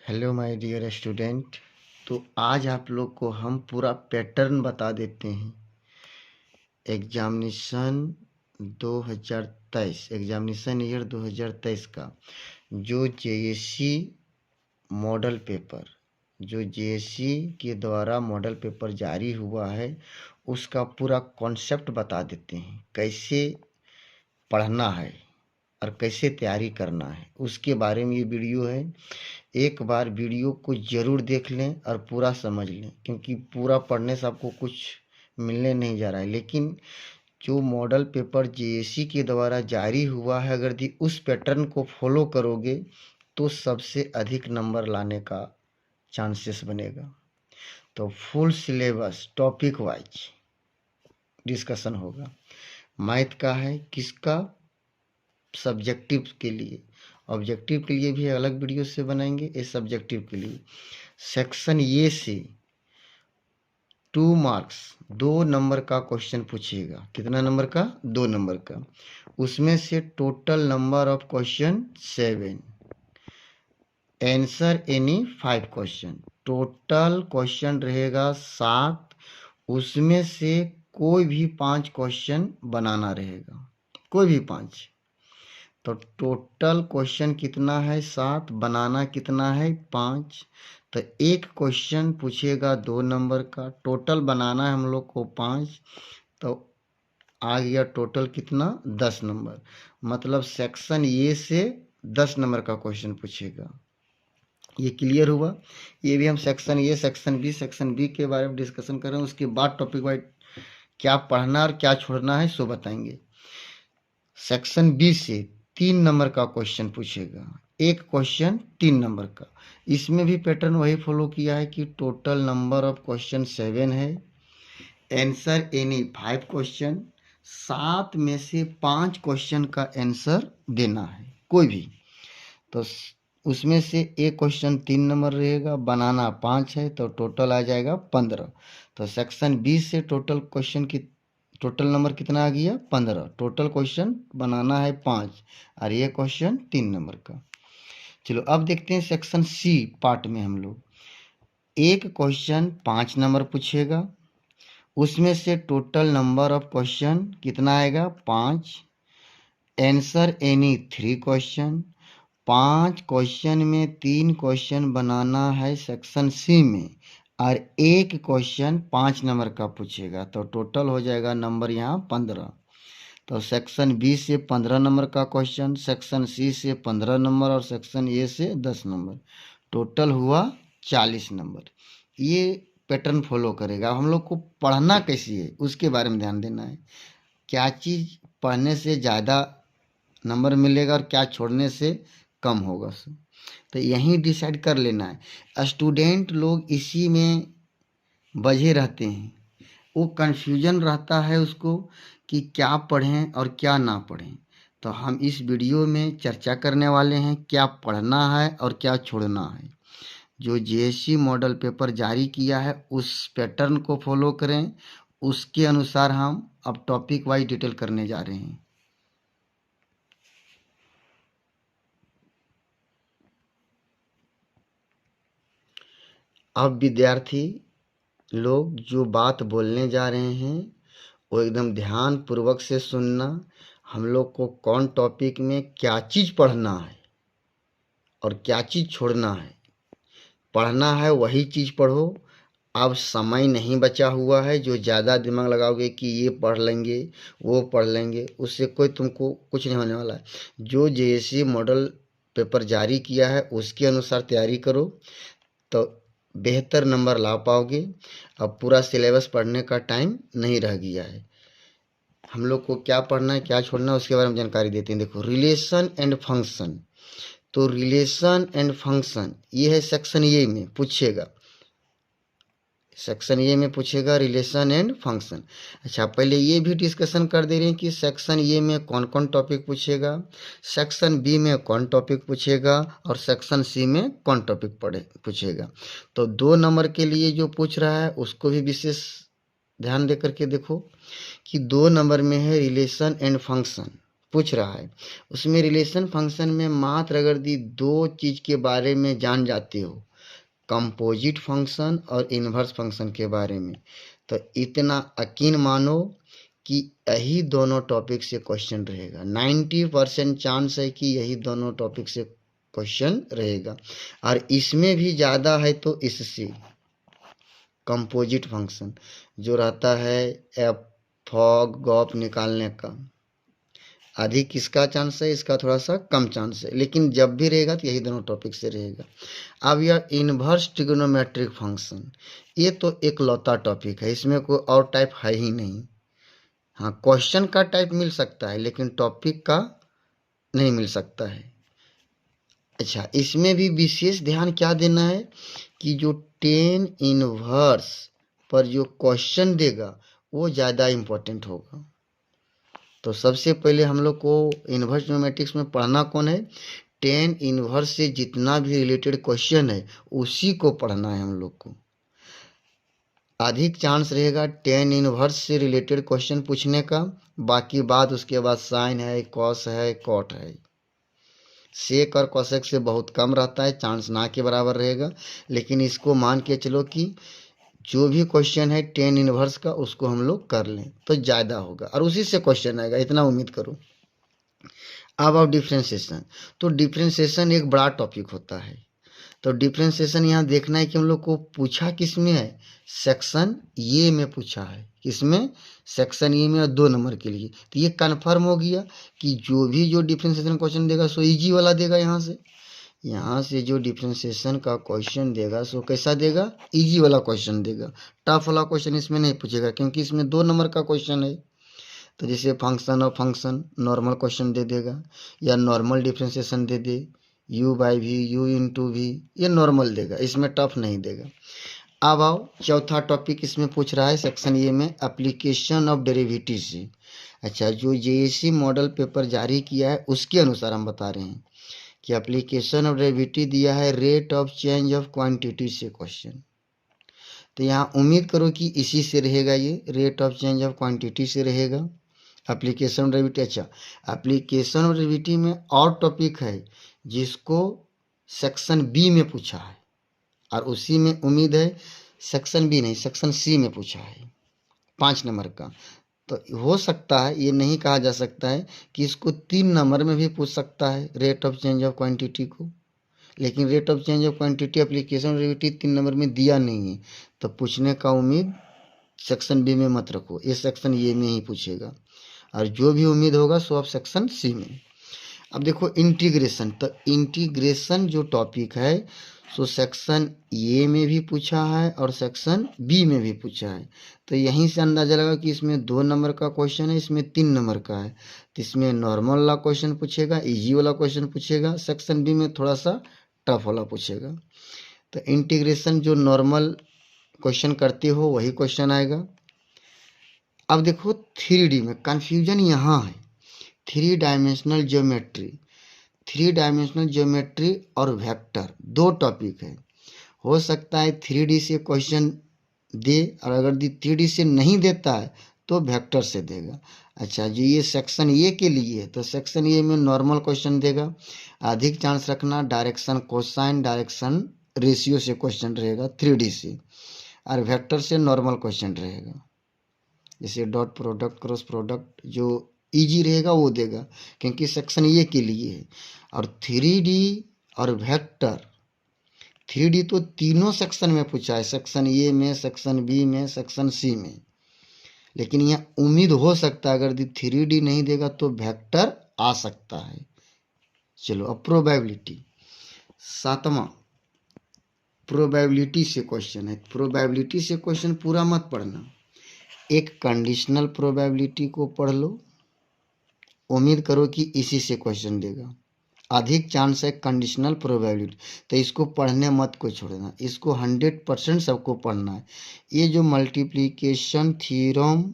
Hello my dear student. तो आज आप लोग को हम पूरा पैटर्न बता देते हैं एग्जामिनेशन 2023 एग्जामिनेशन ईयर 2023 का जो जेएससी मॉडल पेपर जो जेएससी के द्वारा मॉडल पेपर जारी हुआ है उसका पूरा कॉन्सेप्ट बता देते हैं, कैसे पढ़ना है और कैसे तैयारी करना है, उसके बारे में ये वीडियो है। एक बार वीडियो को ज़रूर देख लें और पूरा समझ लें, क्योंकि पूरा पढ़ने से आपको कुछ मिलने नहीं जा रहा है। लेकिन जो मॉडल पेपर जेएससी के द्वारा जारी हुआ है, अगर यदि उस पैटर्न को फॉलो करोगे तो सबसे अधिक नंबर लाने का चांसेस बनेगा। तो full syllabus topic wise discussion होगा। मैथ का है, किसका? सब्जेक्टिव के लिए। ऑब्जेक्टिव के लिए भी अलग वीडियो से बनाएंगे, ये सब्जेक्टिव के लिए। सेक्शन ए से 2 मार्क्स 2 नंबर का क्वेश्चन पूछेगा। कितना नंबर का? 2 नंबर का। उसमें से total number of question 7, answer any 5 question. Total question रहेगा 7, उसमें से कोई भी 5 क्वेश्चन बनाना रहेगा, कोई भी 5। तो टोटल क्वेश्चन कितना है? 7, बनाना कितना है? 5। तो एक क्वेश्चन पूछेगा 2 नंबर का, टोटल बनाना है हम लोग को 5, तो आ गया टोटल कितना? 10 नंबर। मतलब सेक्शन ए से 10 नंबर का क्वेश्चन पूछेगा। ये क्लियर हुआ? ये भी हम सेक्शन ए, सेक्शन बी के बारे में डिस्कशन कर रहे हैं। उसके बाद टॉपिक वाइज क्या पढ़ना और क्या छोड़ना है सो बताएंगे। सेक्शन बी से 3 नंबर का क्वेश्चन पूछेगा, एक क्वेश्चन 3 नंबर का। इसमें भी पैटर्न वही फॉलो किया है कि टोटल नंबर ऑफ क्वेश्चन 7 है, आंसर एनी 5 क्वेश्चन। 7 में से 5 क्वेश्चन का आंसर देना है, कोई भी। तो उसमें से एक क्वेश्चन 3 नंबर रहेगा, बनाना 5 है, तो टोटल आ जाएगा 15। तो सेक्शन बी से टोटल क्वेश्चन की टोटल नंबर कितना आ गया? 15। टोटल क्वेश्चन बनाना है 5 और ये क्वेश्चन 3 नंबर का। चलो अब देखते हैं सेक्शन सी पार्ट में हम लोग। एक क्वेश्चन 5 नंबर पूछेगा, उसमें से टोटल नंबर ऑफ क्वेश्चन कितना आएगा? 5। Answer any 3 question. 5 क्वेश्चन में 3 क्वेश्चन बनाना है सेक्शन सी में, और एक क्वेश्चन 5 नंबर का पूछेगा, तो टोटल हो जाएगा नंबर यहाँ 15। तो सेक्शन बी से 15 नंबर का क्वेश्चन, सेक्शन सी से 15 नंबर और सेक्शन ए से 10 नंबर, टोटल हुआ 40 नंबर। ये पैटर्न फॉलो करेगा। अब हम लोग को पढ़ना कैसी है उसके बारे में ध्यान देना है। क्या चीज़ पढ़ने से ज़्यादा नंबर मिलेगा और क्या छोड़ने से कम होगा, तो यहीं डिसाइड कर लेना है। स्टूडेंट लोग इसी में बझे रहते हैं, वो कन्फ्यूजन रहता है उसको कि क्या पढ़ें और क्या ना पढ़ें। तो हम इस वीडियो में चर्चा करने वाले हैं क्या पढ़ना है और क्या छोड़ना है। जो जेएससी मॉडल पेपर जारी किया है उस पैटर्न को फॉलो करें, उसके अनुसार हम अब टॉपिक वाइज डिटेल करने जा रहे हैं। अब विद्यार्थी लोग जो बात बोलने जा रहे हैं वो एकदम ध्यान पूर्वक से सुनना। हम लोग को कौन टॉपिक में क्या चीज़ पढ़ना है और क्या चीज़ छोड़ना है। पढ़ना है वही चीज़ पढ़ो। अब समय नहीं बचा हुआ है, जो ज़्यादा दिमाग लगाओगे कि ये पढ़ लेंगे वो पढ़ लेंगे, उससे कोई तुमको कुछ नहीं होने वाला है। जो जेएससी मॉडल पेपर जारी किया है उसके अनुसार तैयारी करो तो बेहतर नंबर ला पाओगे। अब पूरा सिलेबस पढ़ने का टाइम नहीं रह गया है। हम लोग को क्या पढ़ना है क्या छोड़ना है उसके बारे में जानकारी देते हैं। देखो, रिलेशन एंड फंक्शन। तो रिलेशन एंड फंक्शन ये है सेक्शन ए में पूछेगा। सेक्शन ए में पूछेगा रिलेशन एंड फंक्शन। अच्छा, पहले ये भी डिस्कशन कर दे रहे हैं कि सेक्शन ए में कौन कौन टॉपिक पूछेगा, सेक्शन बी में कौन टॉपिक पूछेगा और सेक्शन सी में कौन टॉपिक पूछेगा। तो 2 नंबर के लिए जो पूछ रहा है उसको भी विशेष ध्यान दे करके देखो कि 2 नंबर में है रिलेशन एंड फंक्शन। पूछ रहा है, उसमें रिलेशन फंक्शन में मात्र अगर दी दो चीज के बारे में जान जाते हो, कंपोजिट फंक्शन और इन्वर्स फंक्शन के बारे में, तो इतना यकीन मानो कि यही दोनों टॉपिक से क्वेश्चन रहेगा। 90% चांस है कि यही दोनों टॉपिक से क्वेश्चन रहेगा, और इसमें भी ज़्यादा है तो इससे कंपोजिट फंक्शन जो रहता है एफ फॉग गॉप निकालने का, अधिक इसका चांस है, इसका थोड़ा सा कम चांस है, लेकिन जब भी रहेगा तो यही दोनों टॉपिक से रहेगा। अब यह इन्वर्स ट्रिग्नोमेट्रिक फंक्शन, ये तो एक लौता टॉपिक है, इसमें कोई और टाइप है ही नहीं। हाँ, क्वेश्चन का टाइप मिल सकता है लेकिन टॉपिक का नहीं मिल सकता है। अच्छा, इसमें भी विशेष ध्यान क्या देना है कि जो टेन इनवर्स पर जो क्वेश्चन देगा वो ज़्यादा इम्पोर्टेंट होगा। तो सबसे पहले हम लोग को इन्वर्स ज्योमेट्रिक्स में पढ़ना कौन है, टेन इनवर्स से जितना भी रिलेटेड क्वेश्चन है उसी को पढ़ना है हम लोग को। अधिक चांस रहेगा टेन इनवर्स से रिलेटेड क्वेश्चन पूछने का, बाकी बात उसके बाद साइन है, कॉस है, कॉट है। सेक और कोसेक से बहुत कम रहता है, चांस ना के बराबर रहेगा, लेकिन इसको मान के चलो कि जो भी क्वेश्चन है टेन इनवर्स का उसको हम लोग कर लें तो ज़्यादा होगा और उसी से क्वेश्चन आएगा, इतना उम्मीद करो। अब डिफ्रेंशिएशन, तो डिफ्रेंशिएशन एक बड़ा टॉपिक होता है। तो डिफ्रेंशिएशन यहाँ देखना है कि हम लोग को पूछा किस में है, सेक्शन ए में पूछा है। किसमें, सेक्शन ए में, और 2 नंबर के लिए। तो ये कन्फर्म हो गया कि जो भी जो डिफ्रेंशिएशन क्वेश्चन देगा सो इजी वाला देगा। यहाँ से जो डिफ्रेंशिएशन का क्वेश्चन देगा सो कैसा देगा, इजी वाला क्वेश्चन देगा। टफ वाला क्वेश्चन इसमें नहीं पूछेगा क्योंकि इसमें 2 नंबर का क्वेश्चन है। तो जैसे फंक्शन और फंक्शन नॉर्मल क्वेश्चन दे देगा, या नॉर्मल डिफ्रेंशिएशन दे दे, u by v, u into v, ये नॉर्मल देगा, इसमें टफ नहीं देगा। अब आओ चौथा टॉपिक इसमें पूछ रहा है सेक्शन ए में, एप्लीकेशन ऑफ डेरिवेटिव से। अच्छा, जो जेएसी मॉडल पेपर जारी किया है उसके अनुसार हम बता रहे हैं कि एप्लीकेशन ऑफ डेरिवेटिव दिया है rate of change of quantity से क्वेश्चन। तो यहाँ उम्मीद करो कि इसी से रहेगा, ये rate of change of quantity से रहेगा एप्लीकेशन ऑफ डेरिवेटिव। अच्छा, एप्लीकेशन ऑफ डेरिवेटिव में और टॉपिक है जिसको सेक्शन बी में पूछा है, और उसी में उम्मीद है सेक्शन बी नहीं सेक्शन सी में पूछा है 5 नंबर का। तो हो सकता है, ये नहीं कहा जा सकता है कि इसको 3 नंबर में भी पूछ सकता है rate of change of quantity को, लेकिन rate of change of quantity application derivative 3 number में दिया नहीं है, तो पूछने का उम्मीद सेक्शन बी में मत रखो, ये सेक्शन ए में ही पूछेगा, और जो भी उम्मीद होगा सो आप सेक्शन सी में। अब देखो इंटीग्रेशन, तो इंटीग्रेशन जो टॉपिक है सो सेक्शन ए में भी पूछा है और सेक्शन बी में भी पूछा है। तो यहीं से अंदाजा लगा कि इसमें 2 नंबर का क्वेश्चन है, इसमें 3 नंबर का है। तो इसमें नॉर्मल वाला क्वेश्चन पूछेगा, इजी वाला क्वेश्चन पूछेगा, सेक्शन बी में थोड़ा सा टफ वाला पूछेगा। तो इंटीग्रेशन जो नॉर्मल क्वेश्चन करते हो वही क्वेश्चन आएगा। अब देखो 3D में कन्फ्यूजन यहाँ है, 3 डायमेंशनल ज्योमेट्री, 3 डायमेंशनल ज्योमेट्री और वेक्टर 2 टॉपिक है। हो सकता है 3D से क्वेश्चन दे, और अगर 3D से नहीं देता है तो वेक्टर से देगा। अच्छा जी, ये सेक्शन ए के लिए है, तो सेक्शन ए में नॉर्मल क्वेश्चन देगा। अधिक चांस रखना डायरेक्शन कोसाइन, डायरेक्शन रेशियो से क्वेश्चन रहेगा 3D से, और वेक्टर से नॉर्मल क्वेश्चन रहेगा, जैसे डॉट प्रोडक्ट, क्रॉस प्रोडक्ट, जो इजी रहेगा वो देगा क्योंकि सेक्शन ए के लिए है। और 3D और वेक्टर, 3D तो तीनों सेक्शन में पूछा है, सेक्शन ए में, सेक्शन बी में, सेक्शन सी में, लेकिन यहाँ उम्मीद हो सकता है अगर 3D नहीं देगा तो वेक्टर आ सकता है। चलो अब प्रोबेबिलिटी, 7वां प्रोबेबिलिटी से क्वेश्चन है। प्रोबेबिलिटी से क्वेश्चन पूरा मत पढ़ना, एक कंडीशनल प्रोबेबिलिटी को पढ़ लो, उम्मीद करो कि इसी से क्वेश्चन देगा। अधिक चांस है कंडीशनल प्रोबेबिलिटी, तो इसको पढ़ने मत को छोड़ना, इसको 100% सबको पढ़ना है। ये जो मल्टीप्लिकेशन थ्योरम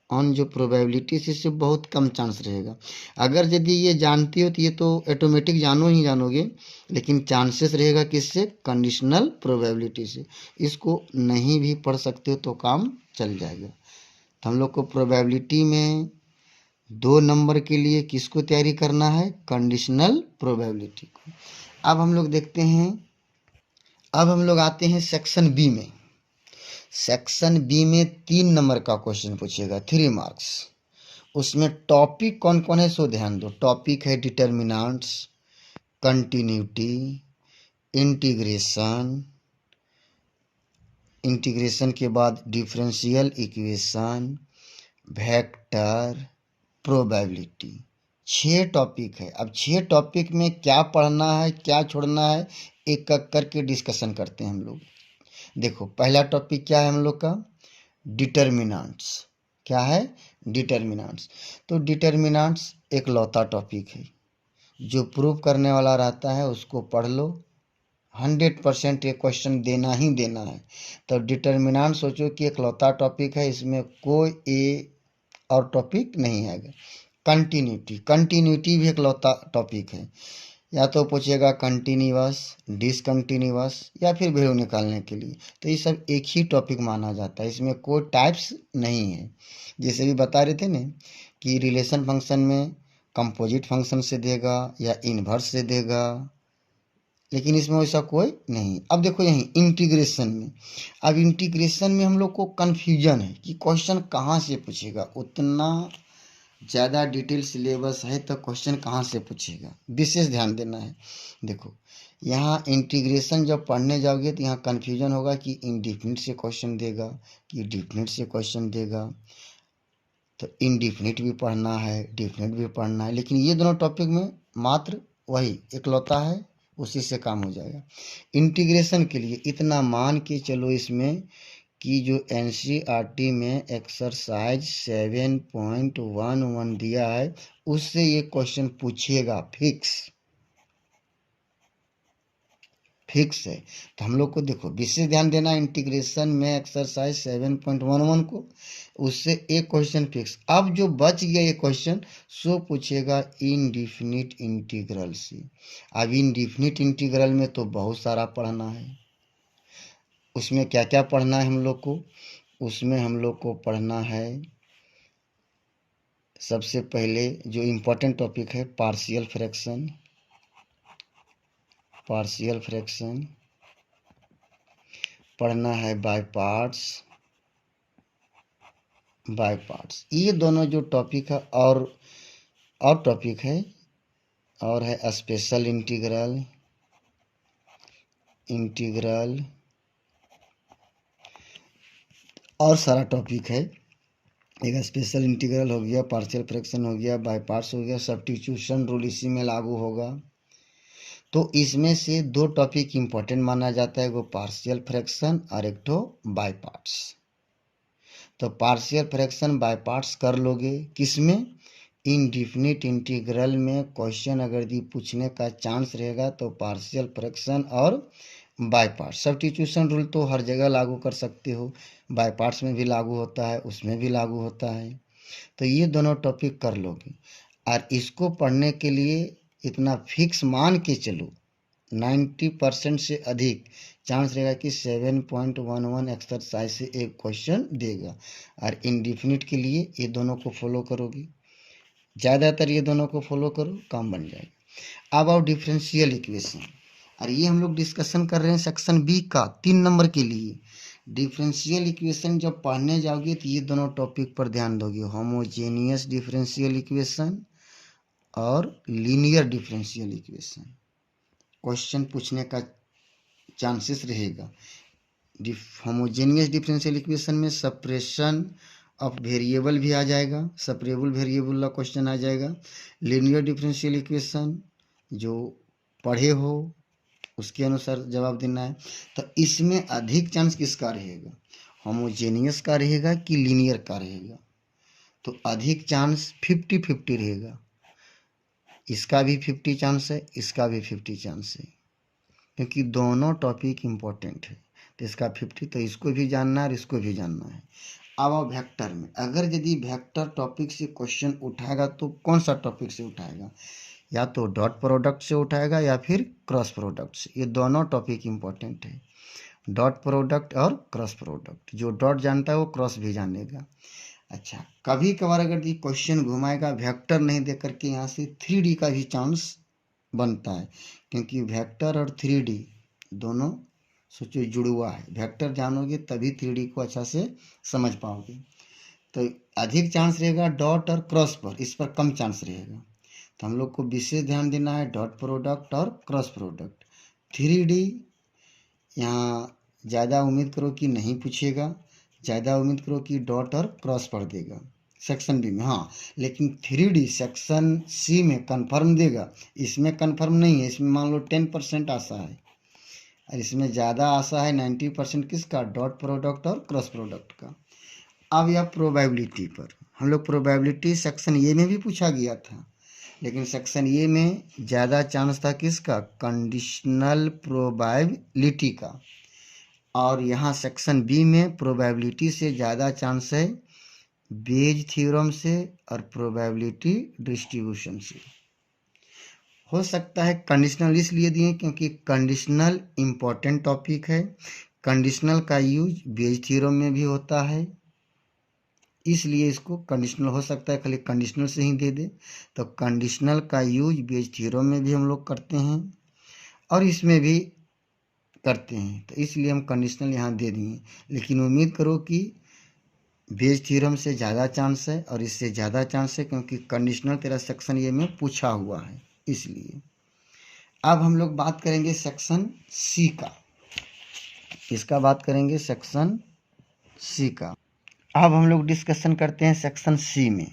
ऑन जो प्रोबेबिलिटी से इससे बहुत कम चांस रहेगा। अगर यदि ये जानती हो तो ये तो ऑटोमेटिक जानो ही जानोगे, लेकिन चांसेस रहेगा किससे, कंडीशनल प्रोबेबिलिटी से। इसको नहीं भी पढ़ सकते हो तो काम चल जाएगा। तो हम लोग को प्रोबेबिलिटी में 2 नंबर के लिए किसको तैयारी करना है? कंडीशनल प्रोबेबिलिटी को। अब हम लोग देखते हैं, अब हम लोग आते हैं सेक्शन बी में। सेक्शन बी में 3 नंबर का क्वेश्चन पूछेगा, 3 मार्क्स। उसमें टॉपिक कौन कौन है सो ध्यान दो। टॉपिक है डिटर्मिनेंट्स, कंटिन्यूटी, इंटीग्रेशन, इंटीग्रेशन के बाद differential equation, vector, probability. 6 topic है। अब 6 टॉपिक में क्या पढ़ना है क्या छोड़ना है, एक एक करके डिस्कशन करते हैं हम लोग। देखो पहला टॉपिक क्या है हम लोग का? डिटर्मिनेंट्स। क्या है? डिटर्मिनेंट्स। तो डिटर्मिनेंट्स एक लौता टॉपिक है, जो प्रूव करने वाला रहता है उसको पढ़ लो, 100% ये क्वेश्चन देना ही देना है। तो डिटर्मिनेंट सोचो कि एक लौता टॉपिक है, इसमें कोई ए और टॉपिक नहीं है। कंटिन्यूटी, कंटिन्यूटी भी एक लौता टॉपिक है। या तो पूछेगा कंटिन्यूअस, डिसकंटिन्यूअस या फिर वैल्यू निकालने के लिए। तो ये सब एक ही टॉपिक माना जाता है, इसमें कोई टाइप्स नहीं है। जैसे भी बता रहे थे ना कि रिलेशन फंक्शन में कंपोजिट फंक्शन से देगा या इन्वर्स से देगा, लेकिन इसमें वैसा कोई नहीं। अब देखो यहीं इंटीग्रेशन में, अब इंटीग्रेशन में हम लोग को कन्फ्यूजन है कि क्वेश्चन कहाँ से पूछेगा। उतना ज़्यादा डिटेल सिलेबस है तो क्वेश्चन कहाँ से पूछेगा, विशेष ध्यान देना है। देखो यहाँ इंटीग्रेशन जब पढ़ने जाओगे तो यहाँ कन्फ्यूजन होगा कि इनडिफिनिट से क्वेश्चन देगा कि डिफिनिट से क्वेश्चन देगा। तो इनडिफिनिट भी पढ़ना है, डिफिनिट भी पढ़ना है, लेकिन ये दोनों टॉपिक में मात्र वही इकलौता है, उसी से काम हो जाएगा। इंटीग्रेशन के लिए इतना मान के चलो इसमें कि जो एनसीईआरटी में एक्सरसाइज 7.11 दिया है उससे ये क्वेश्चन पूछेगा, फिक्स है। तो हम लोग को देखो विशेष ध्यान देना इंटीग्रेशन में एक्सरसाइज 7.11 को, उससे एक क्वेश्चन फिक्स। अब जो बच गया ये क्वेश्चन सो पूछेगा इनडिफिनिट इंटीग्रल से। अब इनडिफिनिट इंटीग्रल में तो बहुत सारा पढ़ना है। उसमें क्या क्या पढ़ना है हम लोग को? उसमें हम लोग को पढ़ना है सबसे पहले जो इम्पोर्टेंट टॉपिक है पार्शियल फ्रैक्शन, पार्शियल फ्रैक्शन पढ़ना है, बाय पार्ट्स, बाय पार्ट्स। ये दोनों जो टॉपिक है और टॉपिक है और है स्पेशल इंटीग्रल, इंटीग्रल और सारा टॉपिक है। एक स्पेशल इंटीग्रल हो गया, पार्शियल फ्रैक्शन हो गया, बाय पार्ट्स हो गया, सब्स्टिट्यूशन रूल इसी में लागू होगा। तो इसमें से 2 टॉपिक इम्पोर्टेंट माना जाता है, वो पार्शियल फ्रैक्शन और एक तो बाय पार्ट्स। तो पार्शियल फ्रैक्शन बाय पार्ट्स कर लोगे किसमें? इनडिफिनिट इंटीग्रल में क्वेश्चन अगर दी पूछने का चांस रहेगा तो पार्शियल फ्रैक्शन और बाय पार्ट्स। सब्स्टिट्यूशन रूल तो हर जगह लागू कर सकते हो, बाय पार्ट्स में भी लागू होता है, उसमें भी लागू होता है। तो ये दोनों टॉपिक कर लोगे और इसको पढ़ने के लिए इतना फिक्स मान के चलो 90% से अधिक चांस रहेगा कि 7.11 एक्सरसाइज से एक क्वेश्चन देगा। और इनडिफिनिट के लिए ये दोनों को फॉलो करोगे, ज़्यादातर ये दोनों को फॉलो करो, काम बन जाएगा। अब आओ डिफरेंशियल इक्वेशन, और ये हम लोग डिस्कशन कर रहे हैं सेक्शन बी का 3 नंबर के लिए। डिफरेंशियल इक्वेशन जब पढ़ने जाओगे तो ये दोनों टॉपिक पर ध्यान दोगे, होमोजेनियस डिफरेंशियल इक्वेशन और लीनियर डिफरेंशियल इक्वेशन। क्वेश्चन पूछने का चांसेस रहेगा। होमोजेनियस डिफरेंशियल इक्वेशन में सेपरेशन ऑफ वेरिएबल भी आ जाएगा, सेपरेबल वेरिएबल का क्वेश्चन आ जाएगा। लीनियर डिफरेंशियल इक्वेशन जो पढ़े हो उसके अनुसार जवाब देना है। तो इसमें अधिक चांस किसका रहेगा? होमोजेनियस का रहेगा कि लीनियर का रहेगा? तो अधिक चांस 50-50 रहेगा। इसका भी 50 चांस है, इसका भी 50 चांस है, क्योंकि दोनों टॉपिक इम्पोर्टेंट है। तो इसका 50, तो इसको भी जानना है और इसको भी जानना है। अब आओ वेक्टर में, अगर यदि वेक्टर टॉपिक से क्वेश्चन उठाएगा तो कौन सा टॉपिक से उठाएगा? या तो डॉट प्रोडक्ट से उठाएगा या फिर क्रॉस प्रोडक्ट से। ये दोनों टॉपिक इम्पोर्टेंट है, डॉट प्रोडक्ट और क्रॉस प्रोडक्ट। जो डॉट जानता है वो क्रॉस भी जानेगा। अच्छा, कभी कभार अगर ये क्वेश्चन घुमाएगा वेक्टर नहीं दे करके यहाँ से 3D का भी चांस बनता है, क्योंकि वेक्टर और 3D दोनों सोचो जुड़ुआ है। वेक्टर जानोगे तभी 3D को अच्छा से समझ पाओगे। तो अधिक चांस रहेगा डॉट और क्रॉस पर, इस पर कम चांस रहेगा। तो हम लोग को विशेष ध्यान देना है डॉट प्रोडक्ट और क्रॉस प्रोडक्ट। 3D यहाँ ज़्यादा उम्मीद करो कि नहीं पूछेगा, ज़्यादा उम्मीद करो कि डॉट और क्रॉस पढ़ देगा सेक्शन बी में। हाँ, लेकिन 3D सेक्शन सी में कंफर्म देगा, इसमें कंफर्म नहीं है। इसमें मान लो 10% आशा है और इसमें ज़्यादा आशा है 90% किसका, डॉट प्रोडक्ट और क्रॉस प्रोडक्ट का। अब यह प्रोबेबिलिटी पर, हम लोग प्रोबेबिलिटी सेक्शन ए में भी पूछा गया था, लेकिन सेक्शन ए में ज़्यादा चांस था किसका, कंडीशनल प्रोबेबिलिटी का। और यहाँ सेक्शन बी में प्रोबेबिलिटी से ज़्यादा चांस है बेज थ्योरम से और प्रोबेबिलिटी डिस्ट्रीब्यूशन से। हो सकता है कंडीशनल इसलिए दिए क्योंकि कंडीशनल इम्पोर्टेंट टॉपिक है। कंडीशनल का यूज बेज थ्योरम में भी होता है, इसलिए इसको कंडीशनल हो सकता है खाली कंडीशनल से ही दे दे। तो कंडीशनल का यूज बेज थ्योरम में भी हम लोग करते हैं और इसमें भी करते हैं, तो इसलिए हम कंडीशनल यहाँ दे दिए। लेकिन उम्मीद करो कि बेज थ्योरम से ज़्यादा चांस है और इससे ज़्यादा चांस है क्योंकि कंडीशनल तेरा सेक्शन ये में पूछा हुआ है, इसलिए। अब हम लोग बात करेंगे सेक्शन सी का, इसका बात करेंगे सेक्शन सी का। अब हम लोग डिस्कशन करते हैं सेक्शन सी में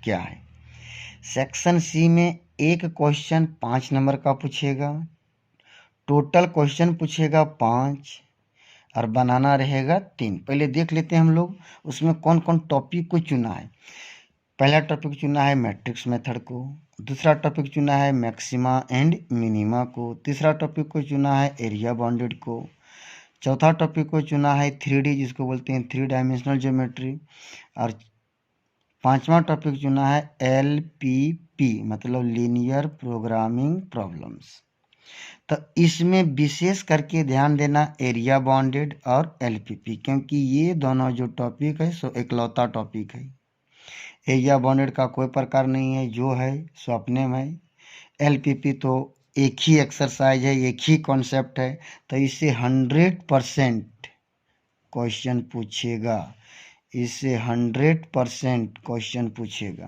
क्या है। सेक्शन सी में एक क्वेश्चन 5 नंबर का पूछेगा, टोटल क्वेश्चन पूछेगा 5 और बनाना रहेगा 3। पहले देख लेते हैं हम लोग उसमें कौन कौन टॉपिक को चुना है। पहला टॉपिक चुना है मैट्रिक्स मेथड को, दूसरा टॉपिक चुना है मैक्सिमा एंड मिनिमा को, तीसरा टॉपिक को चुना है एरिया बाउंडेड को, चौथा टॉपिक को चुना है 3D जिसको बोलते हैं 3 डायमेंशनल ज्योमेट्री, और पांचवा टॉपिक चुना है LPP मतलब लीनियर प्रोग्रामिंग प्रॉब्लम्स। तो इसमें विशेष करके ध्यान देना एरिया बाउंडेड और LPP, क्योंकि ये दोनों जो टॉपिक है सो इकलौता टॉपिक है। एरिया बाउंडेड का कोई प्रकार नहीं है, जो है सो अपने में। LPP तो एक ही एक्सरसाइज है, एक ही कॉन्सेप्ट है, तो इससे 100% क्वेश्चन पूछेगा, इससे 100% क्वेश्चन पूछेगा।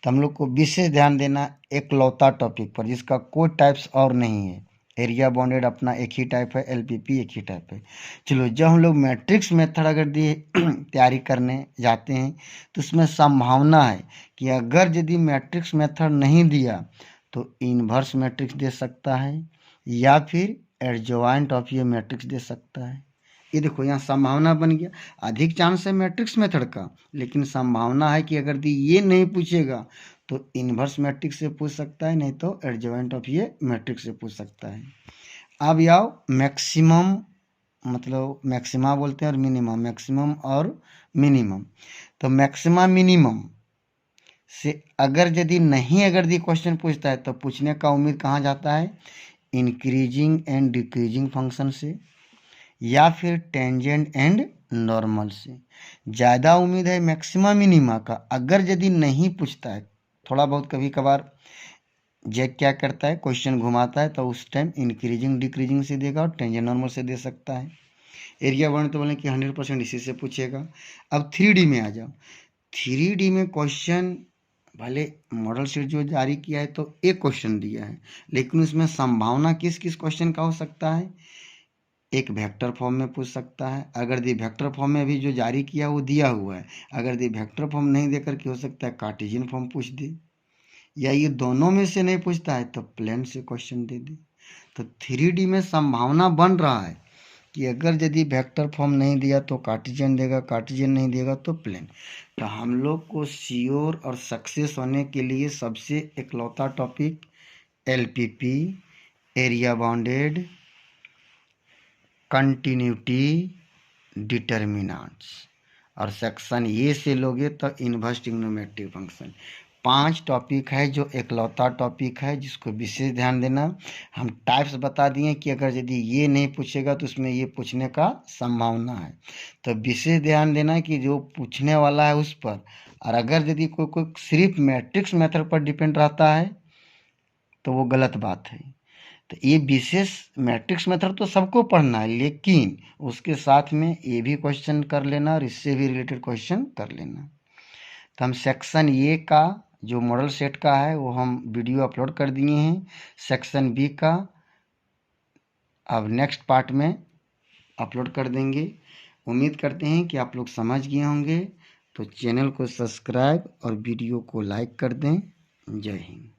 तो हम लोग को विशेष ध्यान देना एकलौता टॉपिक पर जिसका कोई टाइप्स और नहीं है। एरिया बाउंडेड अपना एक ही टाइप है, LPP एक ही टाइप है। चलो, जब हम लोग मैट्रिक्स मेथड अगर दिए तैयारी करने जाते हैं तो उसमें संभावना है कि अगर यदि मैट्रिक्स मेथड नहीं दिया तो इन्वर्स मैट्रिक्स दे सकता है या फिर एडजॉइंट ऑफ ये मैट्रिक्स दे सकता है। ये देखो यहाँ संभावना बन गया। अधिक चांस है मैट्रिक्स मेथड का, लेकिन संभावना है कि अगर ये नहीं पूछेगा तो इन्वर्स मैट्रिक्स से पूछ सकता है, नहीं तो एडजॉइंट ऑफ ये मैट्रिक्स से पूछ सकता है। अब आओ मैक्सिमम, मतलब मैक्सिमा बोलते हैं और मिनिमम, मैक्सिमम और मिनिमम। तो मैक्सिमा मिनिमम से अगर यदि नहीं अगर दी क्वेश्चन पूछता है तो पूछने का उम्मीद कहाँ जाता है, इंक्रीजिंग एंड डिक्रीजिंग फंक्शन से या फिर टेंजेंट एंड नॉर्मल से। ज़्यादा उम्मीद है मैक्सिमा मिनिमा का। अगर यदि नहीं पूछता है, थोड़ा बहुत कभी कभार जैक क्या करता है क्वेश्चन घुमाता है, तो उस टाइम इंक्रीजिंग डिक्रीजिंग से देगा और टेंजेंट नॉर्मल से दे सकता है। एरिया वन तो बोले कि 100% इसी से पूछेगा। अब 3D में आ जाओ। 3D में क्वेश्चन भले मॉडल शीट जो जारी किया है तो एक क्वेश्चन दिया है, लेकिन उसमें संभावना किस किस क्वेश्चन का हो सकता है। एक वेक्टर फॉर्म में पूछ सकता है, अगर दी वेक्टर फॉर्म में अभी जो जारी किया वो दिया हुआ है। अगर दी वेक्टर फॉर्म नहीं देकर के हो सकता है कार्टेशियन फॉर्म पूछ दे, या ये दोनों में से नहीं पूछता है तो प्लेन से क्वेश्चन दे दे। तो 3D में संभावना बन रहा है कि अगर यदि वेक्टर फॉर्म नहीं दिया तो कार्टेशियन देगा, कार्टेशियन नहीं देगा तो प्लेन। तो हम लोग को श्योर और सक्सेस होने के लिए सबसे इकलौता topic LPP, area bounded, continuity, determinants, और सेक्शन ये से लोगे तो इन्वर्स ट्रिग्नोमेट्रिक फंक्शन। 5 टॉपिक है जो एकलौता टॉपिक है जिसको विशेष ध्यान देना। हम टाइप्स बता दिए कि अगर यदि ये नहीं पूछेगा तो उसमें ये पूछने का संभावना है, तो विशेष ध्यान देना कि जो पूछने वाला है उस पर। और अगर यदि कोई सिर्फ मैट्रिक्स मेथड पर डिपेंड रहता है तो वो गलत बात है। तो ये विशेष मैट्रिक्स मेथड तो सबको पढ़ना है, लेकिन उसके साथ में ये भी क्वेश्चन कर लेना और इससे भी रिलेटेड क्वेश्चन कर लेना। तो हम सेक्शन ए का जो मॉडल सेट का है वो हम वीडियो अपलोड कर दिए हैं। सेक्शन बी का अब नेक्स्ट पार्ट में अपलोड कर देंगे। उम्मीद करते हैं कि आप लोग समझ गए होंगे। तो चैनल को सब्सक्राइब और वीडियो को लाइक कर दें। जय हिंद।